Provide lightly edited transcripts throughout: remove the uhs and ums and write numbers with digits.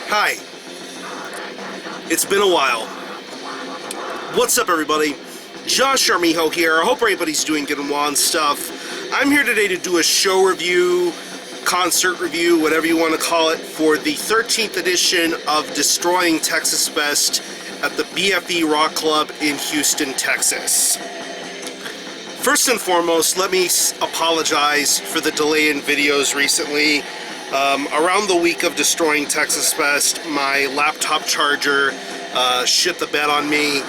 Hi. It's been a while. What's up, everybody? Josh Armijo here. I hope everybody's doing good and well and stuff. I'm here today to do a show review, concert review, whatever you want to call it, for the 13th edition of Destroying Texas Fest at the BFE Rock Club in Houston, Texas. First and foremost, let me apologize for the delay in videos recently. Around the week of Destroying Texas Fest, my laptop charger shit the bed on me,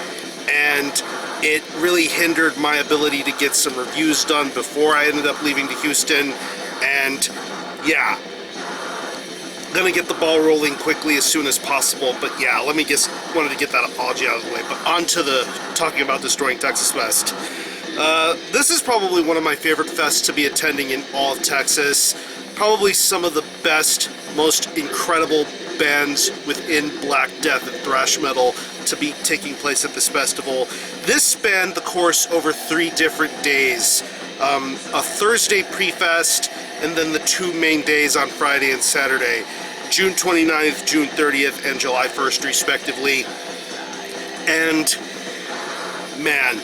and it really hindered my ability to get some reviews done before I ended up leaving to Houston. And yeah, gonna get the ball rolling quickly as soon as possible. But yeah, wanted to get that apology out of the way. But on to the talking about Destroying Texas Fest. This is probably one of my favorite fests to be attending in all of Texas. Probably some of the best, most incredible bands within Black Death and thrash metal to be taking place at this festival. This spanned the course over 3 different days. A Thursday pre-fest, and then the 2 main days on Friday and Saturday. June 29th, June 30th, and July 1st, respectively. And, man,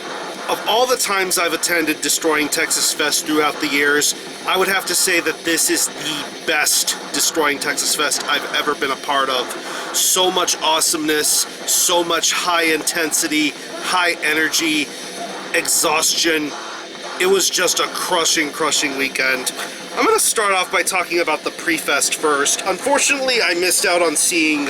of all the times I've attended Destroying Texas Fest throughout the years, I would have to say that this is the best Destroying Texas Fest I've ever been a part of. So much awesomeness, so much high intensity, high energy, exhaustion. It was just a crushing weekend. I'm going to start off by talking about the pre-fest first. Unfortunately, I missed out on seeing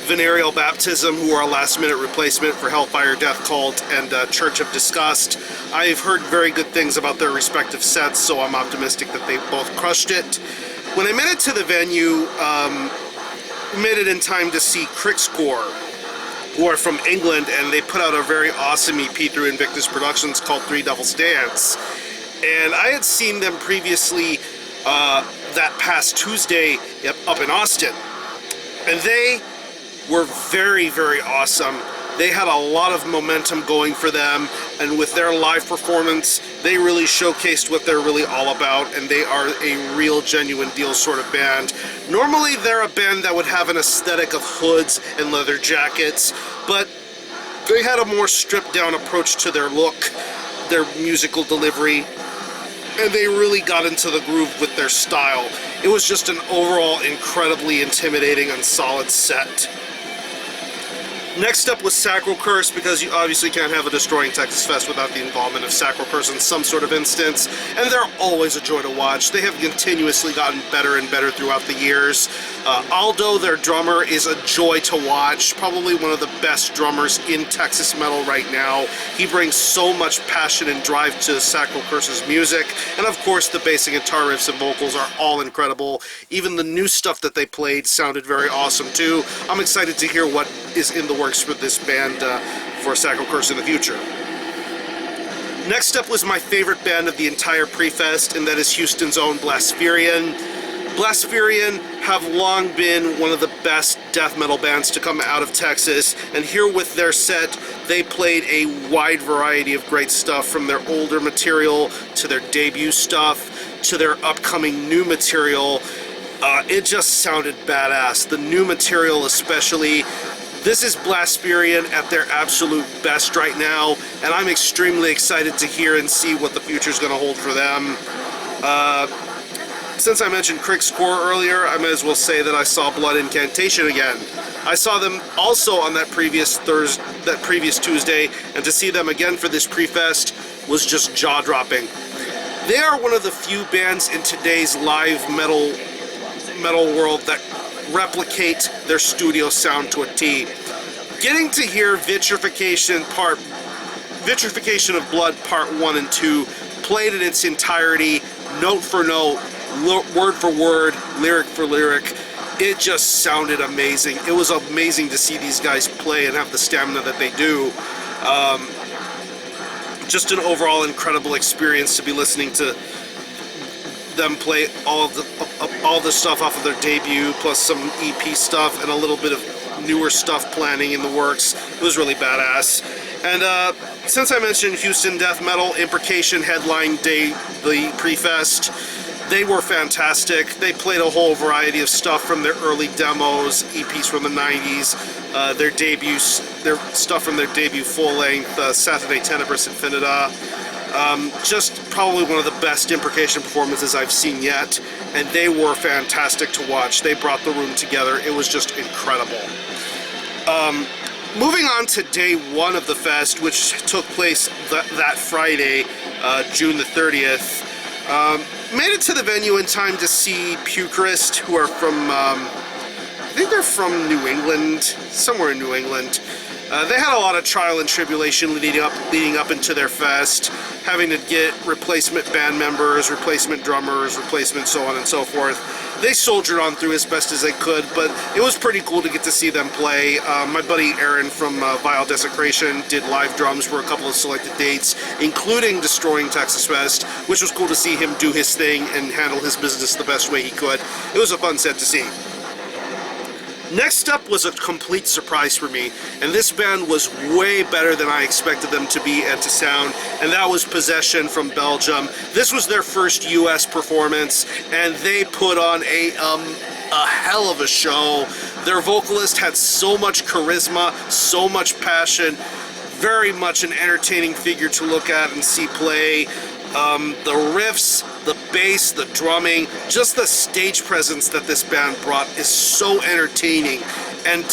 Venereal Baptism, who are a last-minute replacement for Hellfire Death Cult and Church of Disgust. I've heard very good things about their respective sets, so I'm optimistic that they both crushed it. When I made it to the venue, made it in time to see Crixcore, who are from England, and they put out a very awesome EP through Invictus Productions called Three Devils Dance. And I had seen them previously that past Tuesday up in Austin, and they were very awesome. They had a lot of momentum going for them, and with their live performance, they really showcased what they're really all about, and they are a real genuine deal sort of band. Normally they're a band that would have an aesthetic of hoods and leather jackets, but they had a more stripped down approach to their look, their musical delivery, and they really got into the groove with their style. It was just an overall incredibly intimidating and solid set. Next up was Sacral Curse, because you obviously can't have a Destroying Texas Fest without the involvement of Sacral Curse in some sort of instance, and they're always a joy to watch. They have continuously gotten better and better throughout the years. Aldo, their drummer, is a joy to watch, probably one of the best drummers in Texas metal right now. He brings so much passion and drive to Sacral Curse's music, and of course the bass and guitar riffs and vocals are all incredible. Even the new stuff that they played sounded very awesome too. I'm excited to hear what is in the works for this band for Sacral Curse in the future. Next up was my favorite band of the entire pre-fest, and that is Houston's own Blaspherian. Blaspherian have long been one of the best death metal bands to come out of Texas, and here with their set, they played a wide variety of great stuff, from their older material to their debut stuff to their upcoming new material. It just sounded badass. The new material especially. This is Blaspherian at their absolute best right now, and I'm extremely excited to hear and see what the future's going to hold for them. Since I mentioned Crixcore earlier, I might as well say that I saw Blood Incantation again. I saw them also on that previous Tuesday, and to see them again for this pre-fest was just jaw-dropping. They are one of the few bands in today's live metal world that replicate their studio sound to a T. Getting to hear Vitrification of Blood Part 1 and 2 played in its entirety, note for note, word for word, lyric for lyric, it just sounded amazing. It was amazing to see these guys play and have the stamina that they do. Just an overall incredible experience to be listening to them play all the stuff off of their debut, plus some EP stuff and a little bit of newer stuff planning in the works. It was really badass. And since I mentioned Houston death metal, Imprecation headline day the pre-fest. They were fantastic. They played a whole variety of stuff from their early demos, EPs from the 90s, their debuts, their stuff from their debut full-length, Saturday Tenebris Infinita. Just probably one of the best Imprecation performances I've seen yet, and they were fantastic to watch. They brought the room together. It was just incredible. Moving on to day one of the fest, which took place that Friday, June the 30th. Made it to the venue in time to see Pukerist, who are from, I think they're from New England, somewhere in New England. They had a lot of trial and tribulation leading up into their fest, having to get replacement band members, replacement drummers, replacement so on and so forth. They soldiered on through as best as they could, but it was pretty cool to get to see them play. My buddy Aaron from Vile Desecration did live drums for a couple of selected dates, including Destroying Texas Fest, which was cool to see him do his thing and handle his business the best way he could. It was a fun set to see. Next up was a complete surprise for me, and this band was way better than I expected them to be and to sound, and that was Possession from Belgium. This was their first US performance, and they put on a hell of a show. Their vocalist had so much charisma, so much passion, very much an entertaining figure to look at and see play. The riffs, the bass, the drumming, just the stage presence that this band brought is so entertaining. And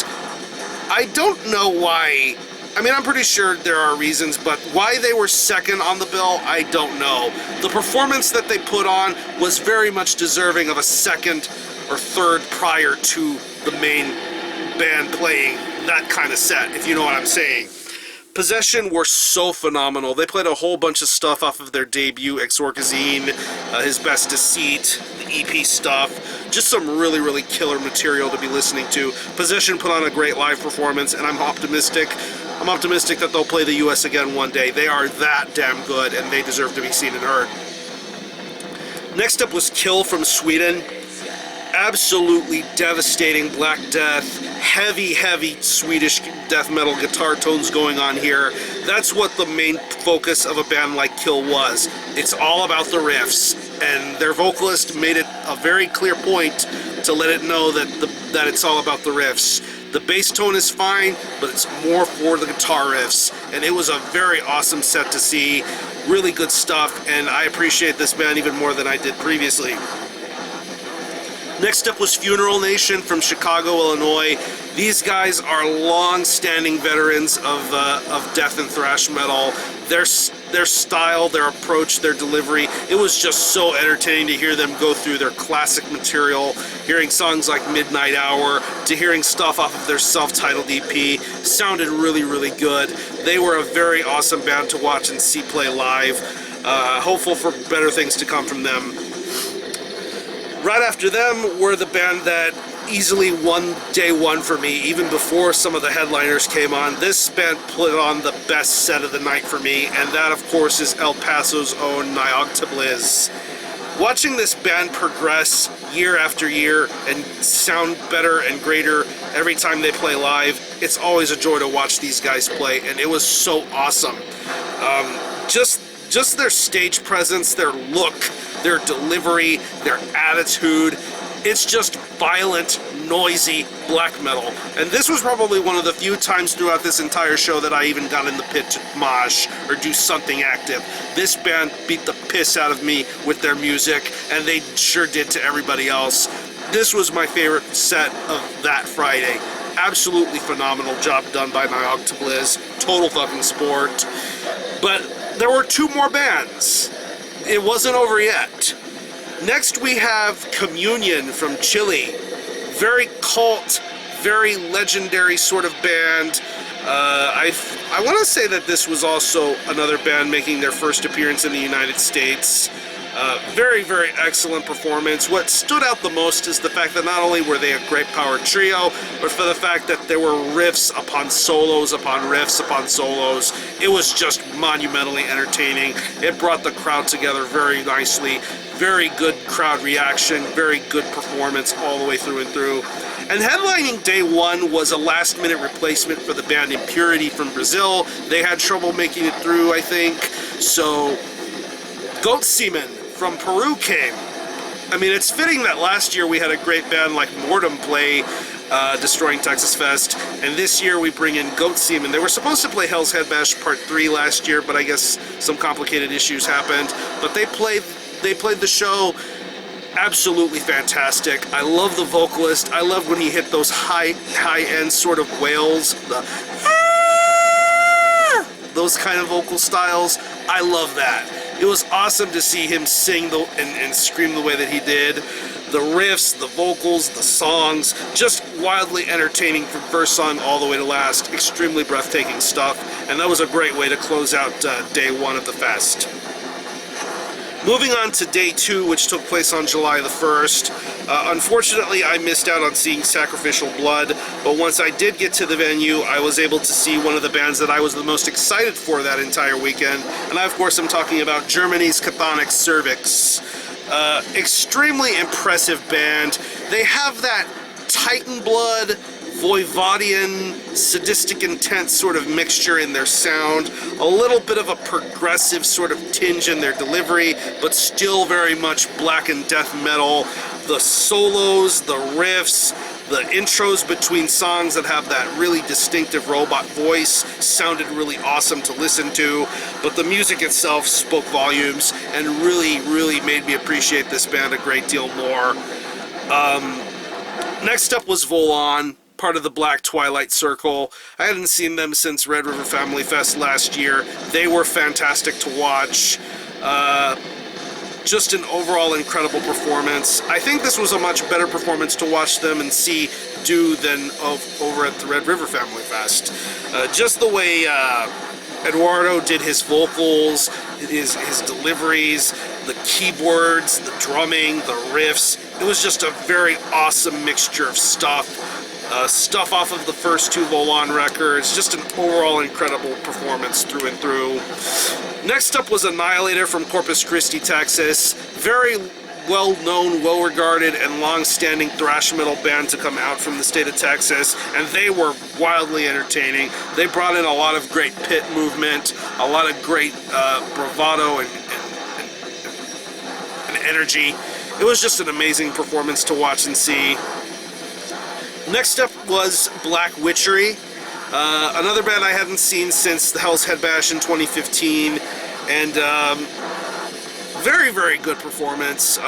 I don't know why. I mean, I'm pretty sure there are reasons, but why they were second on the bill, I don't know. The performance that they put on was very much deserving of a second or third prior to the main band playing that kind of set, if you know what I'm saying. Possession were so phenomenal. They played a whole bunch of stuff off of their debut, Exorcizine, His Best Deceit, the EP stuff. Just some really, really killer material to be listening to. Possession put on a great live performance, and I'm optimistic. I'm optimistic that they'll play the US again one day. They are that damn good, and they deserve to be seen and heard. Next up was Kill from Sweden. Absolutely devastating Black Death, heavy, heavy Swedish death metal guitar tones going on here. That's what the main focus of a band like Kill was. It's all about the riffs, and their vocalist made it a very clear point to let it know that it's all about the riffs. The bass tone is fine, but it's more for the guitar riffs, and it was a very awesome set to see. Really good stuff, and I appreciate this band even more than I did previously. Next up was Funeral Nation from Chicago, Illinois. These guys are long-standing veterans of death and thrash metal. Their style, their approach, their delivery, it was just so entertaining to hear them go through their classic material, hearing songs like Midnight Hour, to hearing stuff off of their self-titled EP. Sounded really, really good. They were a very awesome band to watch and see play live. Hopeful for better things to come from them. Right after them were the band that easily won day one for me, even before some of the headliners came on. This band put on the best set of the night for me, and that, of course, is El Paso's own NYOGTHAEBLISZ. Watching this band progress year after year and sound better and greater every time they play live, it's always a joy to watch these guys play, and it was so awesome. Just their stage presence, their look, their delivery, their attitude. It's just violent, noisy black metal. And this was probably one of the few times throughout this entire show that I even got in the pit to mosh or do something active. This band beat the piss out of me with their music, and they sure did to everybody else. This was my favorite set of that Friday. Absolutely phenomenal job done by NYOGTHAEBLISZ. Total fucking sport. But there were two more bands. It wasn't over yet. Next we have Communion from Chile. Very cult, very legendary sort of band. I want to say that this was also another band making their first appearance in the United States. Very, very excellent performance. What stood out the most is the fact that not only were they a great power trio, but for the fact that there were riffs upon solos, upon riffs, upon solos. It was just monumentally entertaining. It brought the crowd together very nicely. Very good crowd reaction, very good performance all the way through and through. And headlining day one was a last-minute replacement for the band Impurity from Brazil. They had trouble making it through, I think. So Goat Semen from Peru came. I mean, it's fitting that last year we had a great band like Mortem play Destroying Texas Fest, and this year we bring in Goatsemen. They were supposed to play Hell's Head Bash Part 3 last year, but I guess some complicated issues happened. But they played the show absolutely fantastic. I love the vocalist. I love when he hit those high-end sort of wails, those kind of vocal styles. I love that. It was awesome to see him sing and scream the way that he did. The riffs, the vocals, the songs, just wildly entertaining from first song all the way to last. Extremely breathtaking stuff, and that was a great way to close out day one of the fest. Moving on to day 2, which took place on July the 1st. Unfortunately, I missed out on seeing Sacrificial Blood, but once I did get to the venue, I was able to see one of the bands that I was the most excited for that entire weekend, and I, of course, am talking about Germany's Khthoniik Cerviiks. Extremely impressive band. They have that Titan Blood, Voivodian, sadistic intent sort of mixture in their sound, a little bit of a progressive sort of tinge in their delivery, but still very much black and death metal. The solos, the riffs, the intros between songs that have that really distinctive robot voice sounded really awesome to listen to, but the music itself spoke volumes and really, really made me appreciate this band a great deal more. Next up was Volon, part of the Black Twilight Circle. I hadn't seen them since Red River Family Fest last year. They were fantastic to watch. Just an overall incredible performance. I think this was a much better performance to watch them and see do than over at the Red River Family Fest. Just the way Eduardo did his vocals, his deliveries, the keyboards, the drumming, the riffs. It was just a very awesome mixture of stuff. Stuff off of the first 2 Volon records. Just an overall incredible performance through and through. Next up was Annihilator from Corpus Christi, Texas. Very well-known, well-regarded, and long-standing thrash metal band to come out from the state of Texas, and they were wildly entertaining. They brought in a lot of great pit movement, a lot of great bravado and energy. It was just an amazing performance to watch and see. Next up was Black Witchery, another band I hadn't seen since the Hell's Head Bash in 2015, and very, very good performance.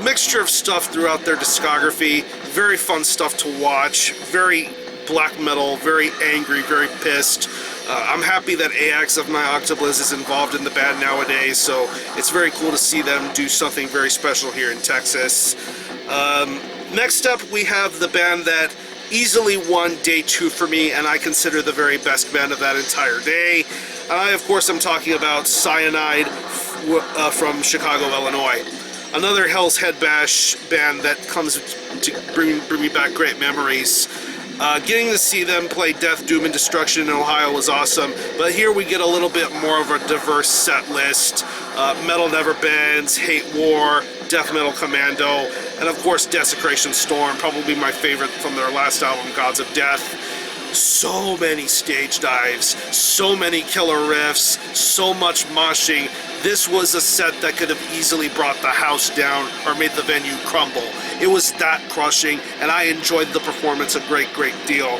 Mixture of stuff throughout their discography, very fun stuff to watch, very black metal, very angry, very pissed. I'm happy that AX of NYOGTHAEBLISZ is involved in the band nowadays, so it's very cool to see them do something very special here in Texas. Next up, we have the band that easily won day 2 for me, and I consider the very best band of that entire day. And I, of course, am talking about Cyanide from Chicago, Illinois. Another Hell's Head Bash band that comes to bring me back great memories. Getting to see them play Death, Doom, and Destruction in Ohio was awesome, but here we get a little bit more of a diverse set list. Metal Never Bends, Hate War, Death Metal Commando, and of course Desecration Storm, probably my favorite from their last album, Gods of Death. So many stage dives, so many killer riffs, so much moshing. This was a set that could have easily brought the house down or made the venue crumble. It was that crushing, and I enjoyed the performance a great, great deal.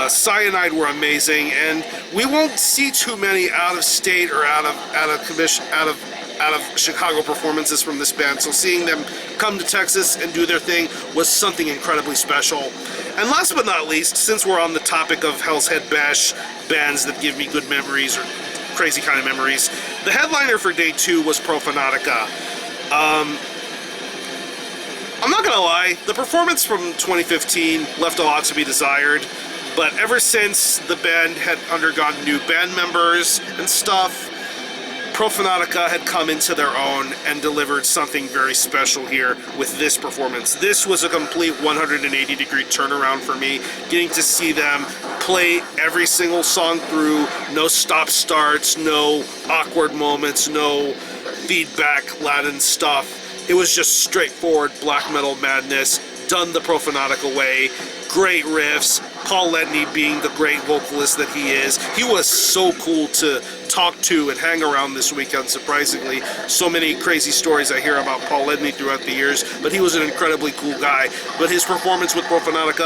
Cyanide were amazing, and we won't see too many out of state or out of Chicago performances from this band, so seeing them come to Texas and do their thing was something incredibly special. And last but not least, since we're on the topic of Hell's Head Bash bands that give me good memories or crazy kind of memories, the headliner for day 2 was Profanatica. I'm not gonna lie, the performance from 2015 left a lot to be desired, but ever since the band had undergone new band members and stuff, Profanatica had come into their own and delivered something very special here with this performance. This was a complete 180-degree turnaround for me, getting to see them play every single song through, no stop-starts, no awkward moments, no feedback, Latin stuff. It was just straightforward black metal madness, done the Profanatica way. Great riffs, Paul Letney being the great vocalist that he is. He was so cool to talk to and hang around this weekend, surprisingly. So many crazy stories I hear about Paul Ledney throughout the years, but he was an incredibly cool guy. But his performance with Khthoniik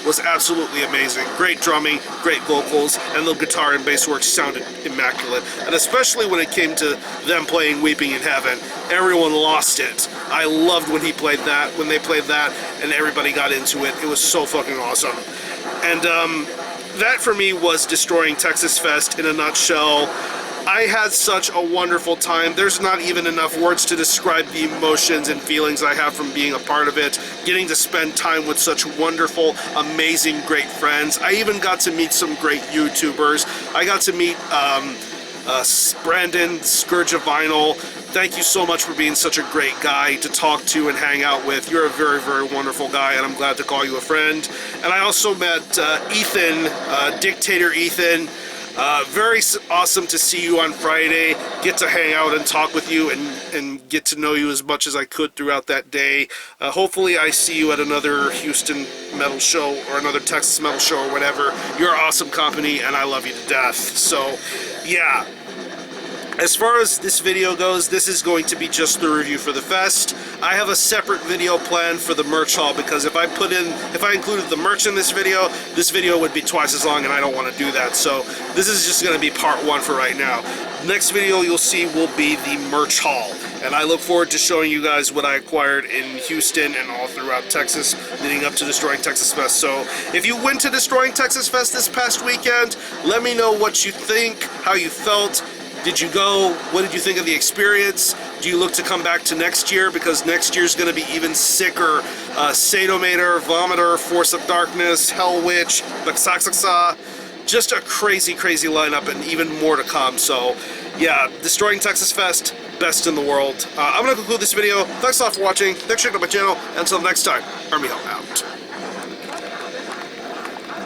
was absolutely amazing. Great drumming, great vocals, and the guitar and bass work sounded immaculate. And especially when it came to them playing Weeping in Heaven, everyone lost it. I loved when he played that, when they played that, and everybody got into it. It was so fucking awesome. And that for me was Destroying Texas Fest in a nutshell. I had such a wonderful time. There's not even enough words to describe the emotions and feelings I have from being a part of it, getting to spend time with such wonderful, amazing, great friends. I even got to meet some great YouTubers. I got to meet Brandon, Scourge of Vinyl. Thank you so much for being such a great guy to talk to and hang out with. You're a very, very wonderful guy, and I'm glad to call you a friend. And I also met Ethan, Dictator Ethan. Very awesome to see you on Friday, get to hang out and talk with you and get to know you as much as I could throughout that day. Hopefully I see you at another Houston metal show or another Texas metal show or whatever. You're awesome company and I love you to death. So yeah, as far as this video goes, this is going to be just the review for the fest. I have a separate video planned for the merch haul because if I included the merch in this video would be twice as long and I don't want to do that. So this is just going to be part one for right now. Next video you'll see will be the merch haul. And I look forward to showing you guys what I acquired in Houston and all throughout Texas leading up to Destroying Texas Fest. So if you went to Destroying Texas Fest this past weekend, let me know what you think, how you felt. Did you go? What did you think of the experience? Do you look to come back to next year? Because next year's going to be even sicker. Sadomator, Vomiter, Force of Darkness, Hell Witch, Baxaxaxa. Just a crazy, crazy lineup and even more to come. So yeah, Destroying Texas Fest, best in the world. I'm going to conclude this video. Thanks a lot for watching. Thanks for checking out my channel. Until next time, Army Hell out.